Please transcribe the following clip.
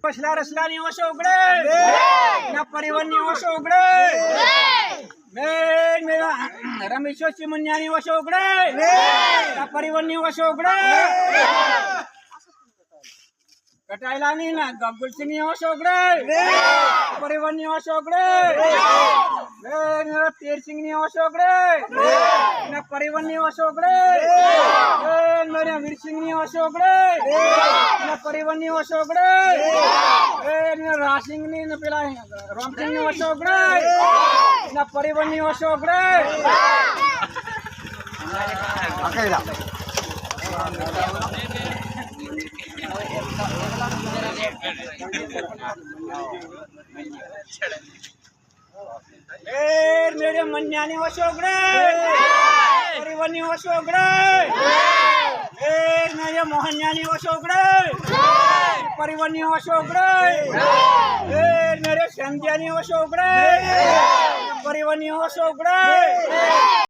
कसला रसलानी वशो उघडे ना परिवहनी वशो उघडे मेरा रमेश चिमन्यानी वशो उघडे ना परिवहनी वशो उघडे कटायला नहीं ना गब्बुल सिंह वशो उघडे परिवहनी वशो उघडे मेरा तेर सिंह वशो उघडे ना परिवहनी वशो उघडे मेरा वीर सिंह वशो उघडे ना परिवहनी वशो उघडे राज सिंह ने पेला राम सिंह वशो उघडे ना परिवहनी वशो उघडे मेरे मन्यानी वशो उघडे परिवहनी वशो उघडे मेरे मोहन्यानी वशो उघडे परिवहनी वशो उघडे मेरे संध्यानी वशो उघडे परिवहनी वशो उघडे